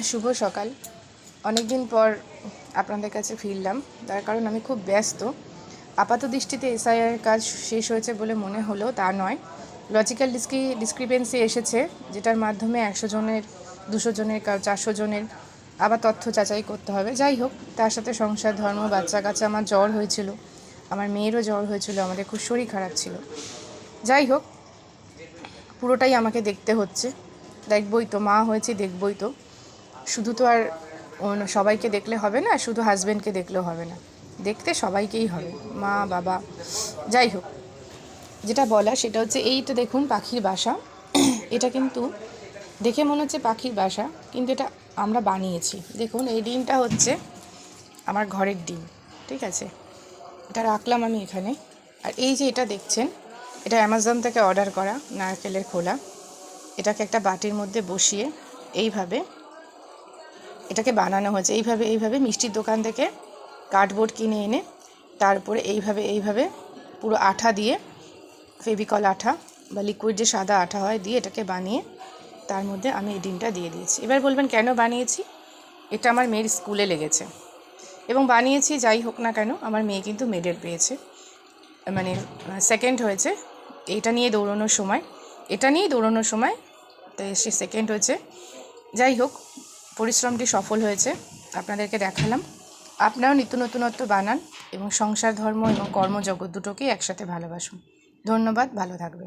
শুভ সকাল। অনেক দিন পর আপনাদের কাছে ফিরলাম, তার কারণ আমি খুব ব্যস্ত। আপাত দৃষ্টিতে এসআইআর কাজ শেষ হয়েছে বলে মনে হলেও তা নয়। লজিক্যাল ডিসক্রিপেন্সি এসেছে, যেটার মাধ্যমে 100 জনের, 200 জনের, 400 জনের আবার তথ্য যাচাই করতে হবে। যাই হোক, তার সাথে সংসার, ধর্ম, বাচ্চা কাচ্চা, আমার জ্বর হয়েছিল, আমার মেয়েরও জ্বর হয়েছিল, আমাদের খুব শরীর খারাপ ছিল। যাই হোক, পুরোটাই আমাকে দেখতে হচ্ছে। দেখবই তো, মা হয়েছে, দেখবই তো। শুধু তো আর সবাইকে দেখলে হবে না, শুধু হাজব্যান্ডকে দেখলেও হবে না, দেখতে সবাইকেই হবে, মা বাবা। যাই হোক, যেটা বলা সেটা হচ্ছে, এই তো দেখুন পাখির বাসা। এটা কিন্তু দেখে মনে হচ্ছে পাখির বাসা, কিন্তু এটা আমরা বানিয়েছি। দেখুন, এই ডিমটা হচ্ছে আমার ঘরের ডিম, ঠিক আছে? এটা রাখলাম আমি এখানে। আর এই যে এটা দেখছেন, এটা অ্যামাজন থেকে অর্ডার করা নারকেলের খোলা। এটাকে একটা বাটির মধ্যে বসিয়ে এইভাবে এটাকে বানানো হয়েছে। এইভাবে মিষ্টির দোকান থেকে কার্ডবোর্ড কিনে এনে তার উপরে এইভাবে পুরো আঠা দিয়ে, ফেভিকল আঠা বা লিকুইড যে সাদা আঠা হয় দিয়ে এটাকে বানিয়ে তার মধ্যে আমি এই ডিমটা দিয়ে দিয়েছি। এবার বলবেন কেন বানিয়েছি? এটা আমার মেয়ের স্কুলে লেগেছে এবং বানিয়েছি। যাই হোক না কেন, আমার মেয়ে কিন্তু মেডেল পেয়েছে, মানে সেকেন্ড হয়েছে। এটা নিয়ে দৌড়ানোর সময় তাই সে সেকেন্ড হয়েছে। যাই হোক, পরিশ্রমটি সফল হয়েছে, আপনাদেরকে দেখালাম। আপনারাও নিত্য নতুনত্ব বানান এবং সংসার, ধর্ম এবং কর্মজগৎ দুটোকেই একসাথে ভালোবাসুন। ধন্যবাদ, ভালো থাকবেন।